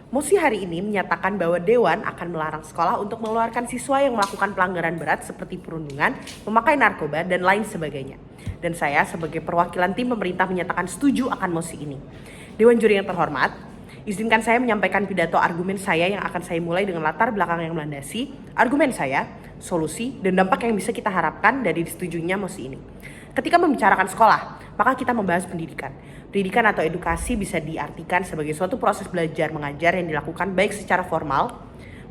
Mosi hari ini menyatakan bahwa Dewan akan melarang sekolah untuk mengeluarkan siswa yang melakukan pelanggaran berat seperti perundungan, memakai narkoba, dan lain sebagainya. Dan saya sebagai perwakilan tim pemerintah menyatakan setuju akan mosi ini. Dewan Juri yang terhormat, izinkan saya menyampaikan pidato argumen saya yang akan saya mulai dengan latar belakang yang melandasi, argumen saya, solusi, dan dampak yang bisa kita harapkan dari disetujunya mosi ini. Ketika membicarakan sekolah, maka kita membahas pendidikan. Pendidikan atau edukasi bisa diartikan sebagai suatu proses belajar mengajar yang dilakukan baik secara formal,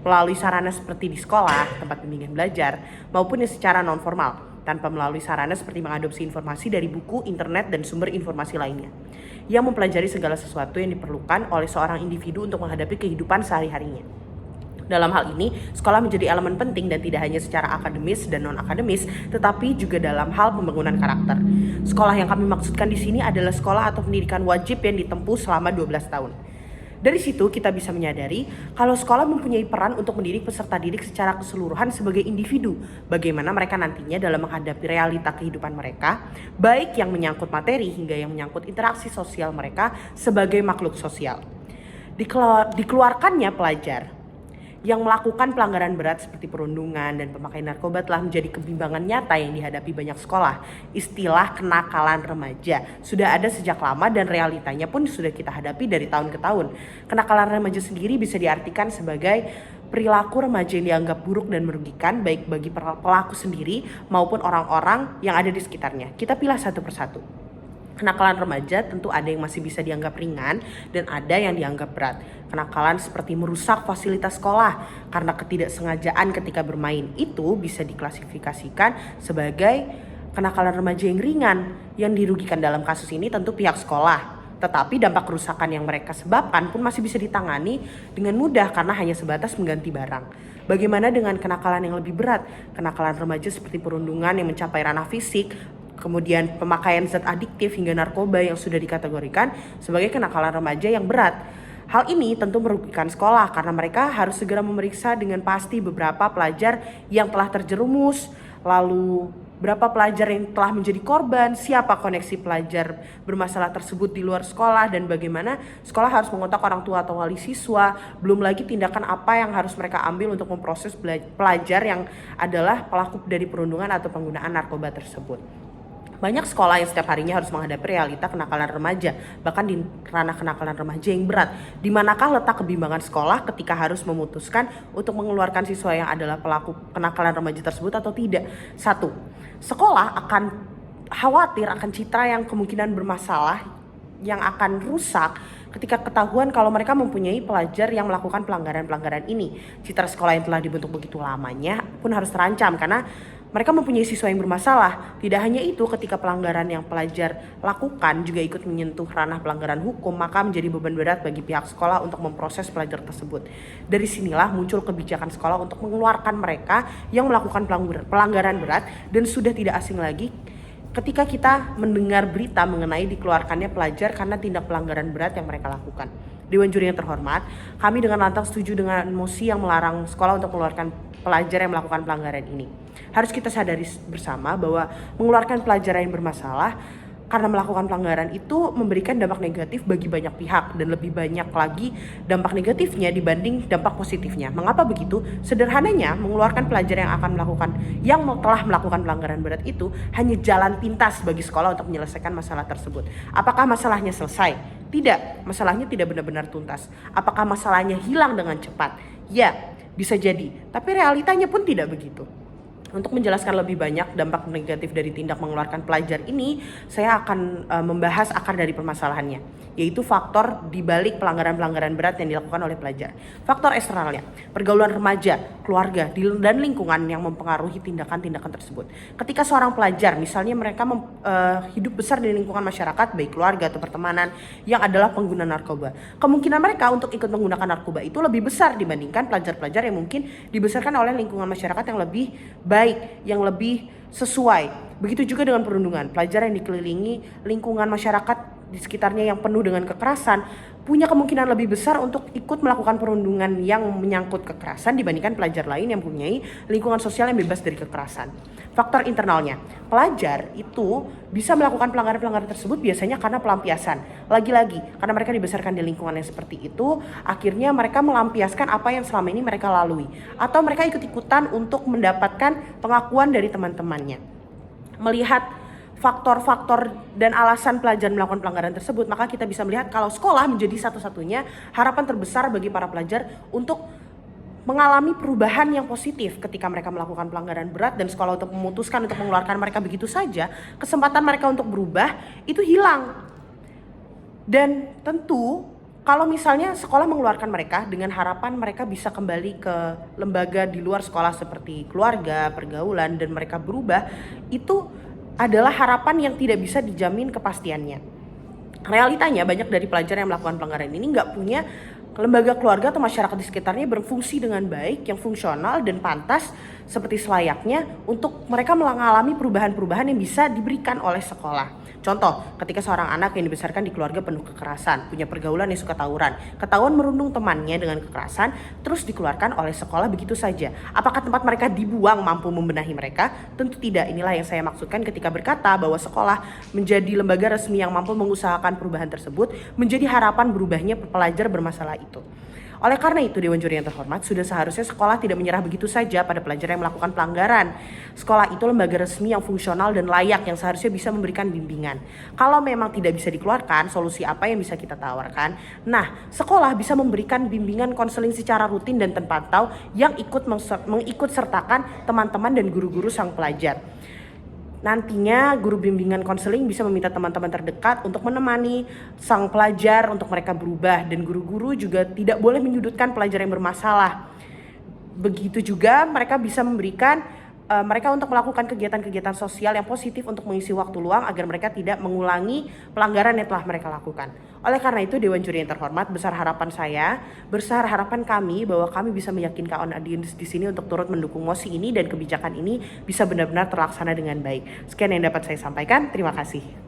melalui sarana seperti di sekolah, tempat bimbingan belajar, maupun yang secara non-formal, tanpa melalui sarana seperti mengadopsi informasi dari buku, internet, dan sumber informasi lainnya, yang mempelajari segala sesuatu yang diperlukan oleh seorang individu untuk menghadapi kehidupan sehari-harinya. Dalam hal ini, sekolah menjadi elemen penting dan tidak hanya secara akademis dan non-akademis, tetapi juga dalam hal pembangunan karakter. Sekolah yang kami maksudkan di sini adalah sekolah atau pendidikan wajib yang ditempuh selama 12 tahun. Dari situ kita bisa menyadari kalau sekolah mempunyai peran untuk mendidik peserta didik secara keseluruhan sebagai individu, bagaimana mereka nantinya dalam menghadapi realita kehidupan mereka, baik yang menyangkut materi hingga yang menyangkut interaksi sosial mereka sebagai makhluk sosial. Dikeluarkannya pelajar yang melakukan pelanggaran berat seperti perundungan dan pemakaian narkoba telah menjadi kebimbangan nyata yang dihadapi banyak sekolah. Istilah kenakalan remaja sudah ada sejak lama dan realitanya pun sudah kita hadapi dari tahun ke tahun. Kenakalan remaja sendiri bisa diartikan sebagai perilaku remaja yang dianggap buruk dan merugikan baik bagi pelaku sendiri maupun orang-orang yang ada di sekitarnya. Kita pilih satu persatu. Kenakalan remaja tentu ada yang masih bisa dianggap ringan dan ada yang dianggap berat. Kenakalan seperti merusak fasilitas sekolah karena ketidaksengajaan ketika bermain itu bisa diklasifikasikan sebagai kenakalan remaja yang ringan. Yang dirugikan dalam kasus ini tentu pihak sekolah. Tetapi dampak kerusakan yang mereka sebabkan pun masih bisa ditangani dengan mudah karena hanya sebatas mengganti barang. Bagaimana dengan kenakalan yang lebih berat? Kenakalan remaja seperti perundungan yang mencapai ranah fisik, kemudian pemakaian zat adiktif hingga narkoba yang sudah dikategorikan sebagai kenakalan remaja yang berat. Hal ini tentu merugikan sekolah karena mereka harus segera memeriksa dengan pasti beberapa pelajar yang telah terjerumus, lalu berapa pelajar yang telah menjadi korban, siapa koneksi pelajar bermasalah tersebut di luar sekolah, dan bagaimana sekolah harus mengontak orang tua atau wali siswa, belum lagi tindakan apa yang harus mereka ambil untuk memproses pelajar yang adalah pelaku dari perundungan atau penggunaan narkoba tersebut. Banyak sekolah yang setiap harinya harus menghadapi realita kenakalan remaja, bahkan di ranah kenakalan remaja yang berat. Di manakah letak kebimbangan sekolah ketika harus memutuskan untuk mengeluarkan siswa yang adalah pelaku kenakalan remaja tersebut atau tidak? 1. Sekolah akan khawatir akan citra yang kemungkinan bermasalah yang akan rusak ketika ketahuan kalau mereka mempunyai pelajar yang melakukan pelanggaran-pelanggaran ini. Citra sekolah yang telah dibentuk begitu lamanya pun harus terancam karena mereka mempunyai siswa yang bermasalah. Tidak hanya itu, ketika pelanggaran yang pelajar lakukan juga ikut menyentuh ranah pelanggaran hukum, maka menjadi beban berat bagi pihak sekolah untuk memproses pelajar tersebut. Dari sinilah muncul kebijakan sekolah untuk mengeluarkan mereka yang melakukan pelanggaran berat, dan sudah tidak asing lagi ketika kita mendengar berita mengenai dikeluarkannya pelajar karena tindak pelanggaran berat yang mereka lakukan. Dewan Juri yang terhormat, kami dengan lantang setuju dengan mosi yang melarang sekolah untuk mengeluarkan pelajar yang melakukan pelanggaran ini. Harus kita sadari bersama bahwa mengeluarkan pelajar yang bermasalah karena melakukan pelanggaran itu memberikan dampak negatif bagi banyak pihak dan lebih banyak lagi dampak negatifnya dibanding dampak positifnya. Mengapa begitu? Sederhananya, mengeluarkan pelajar yang telah melakukan pelanggaran berat itu hanya jalan pintas bagi sekolah untuk menyelesaikan masalah tersebut. Apakah masalahnya selesai? Tidak, masalahnya tidak benar-benar tuntas. Apakah masalahnya hilang dengan cepat? Ya, bisa jadi, tapi realitanya pun tidak begitu. Untuk menjelaskan lebih banyak dampak negatif dari tindak mengeluarkan pelajar ini, saya akan membahas akar dari permasalahannya, yaitu faktor dibalik pelanggaran-pelanggaran berat yang dilakukan oleh pelajar. Faktor eksternalnya, pergaulan remaja, keluarga, dan lingkungan yang mempengaruhi tindakan-tindakan tersebut. Ketika seorang pelajar, misalnya mereka hidup besar di lingkungan masyarakat, baik keluarga atau pertemanan, yang adalah pengguna narkoba, kemungkinan mereka untuk ikut menggunakan narkoba itu lebih besar dibandingkan pelajar-pelajar yang mungkin dibesarkan oleh lingkungan masyarakat yang lebih baik, yang lebih sesuai. Begitu juga dengan perundungan. Pelajar yang dikelilingi lingkungan masyarakat di sekitarnya yang penuh dengan kekerasan punya kemungkinan lebih besar untuk ikut melakukan perundungan yang menyangkut kekerasan dibandingkan pelajar lain yang mempunyai lingkungan sosial yang bebas dari kekerasan. Faktor internalnya, pelajar itu bisa melakukan pelanggaran-pelanggaran tersebut biasanya karena pelampiasan. Lagi-lagi, karena mereka dibesarkan di lingkungan yang seperti itu, akhirnya mereka melampiaskan apa yang selama ini mereka lalui. Atau mereka ikut-ikutan untuk mendapatkan pengakuan dari teman-temannya. Melihat faktor-faktor dan alasan pelajar melakukan pelanggaran tersebut, maka kita bisa melihat kalau sekolah menjadi satu-satunya harapan terbesar bagi para pelajar untuk mengalami perubahan yang positif ketika mereka melakukan pelanggaran berat, dan sekolah untuk memutuskan untuk mengeluarkan mereka begitu saja, kesempatan mereka untuk berubah itu hilang. Dan tentu kalau misalnya sekolah mengeluarkan mereka dengan harapan mereka bisa kembali ke lembaga di luar sekolah seperti keluarga, pergaulan, dan mereka berubah, itu adalah harapan yang tidak bisa dijamin kepastiannya. Realitanya banyak dari pelajar yang melakukan pelanggaran ini nggak punya lembaga keluarga atau masyarakat di sekitarnya berfungsi dengan baik, yang fungsional dan pantas seperti selayaknya untuk mereka mengalami perubahan-perubahan yang bisa diberikan oleh sekolah. Contoh, ketika seorang anak yang dibesarkan di keluarga penuh kekerasan, punya pergaulan yang suka tawuran, ketahuan merundung temannya dengan kekerasan, terus dikeluarkan oleh sekolah begitu saja. Apakah tempat mereka dibuang mampu membenahi mereka? Tentu tidak. Inilah yang saya maksudkan ketika berkata bahwa sekolah menjadi lembaga resmi yang mampu mengusahakan perubahan tersebut, menjadi harapan berubahnya pelajar bermasalah itu. Oleh karena itu, Dewan Juri yang terhormat, sudah seharusnya sekolah tidak menyerah begitu saja pada pelajar yang melakukan pelanggaran. Sekolah itu lembaga resmi yang fungsional dan layak yang seharusnya bisa memberikan bimbingan. Kalau memang tidak bisa dikeluarkan, solusi apa yang bisa kita tawarkan? Nah, sekolah bisa memberikan bimbingan konseling secara rutin dan terpantau yang mengikut sertakan teman-teman dan guru-guru sang pelajar. Nantinya guru bimbingan konseling bisa meminta teman-teman terdekat untuk menemani sang pelajar untuk mereka berubah, dan guru-guru juga tidak boleh menyudutkan pelajar yang bermasalah. Begitu juga mereka bisa memberikan mereka untuk melakukan kegiatan-kegiatan sosial yang positif untuk mengisi waktu luang agar mereka tidak mengulangi pelanggaran yang telah mereka lakukan. Oleh karena itu, Dewan Juri yang terhormat, besar harapan kami bahwa kami bisa meyakinkan audiens di sini untuk turut mendukung mosi ini dan kebijakan ini bisa benar-benar terlaksana dengan baik. Sekian yang dapat saya sampaikan. Terima kasih.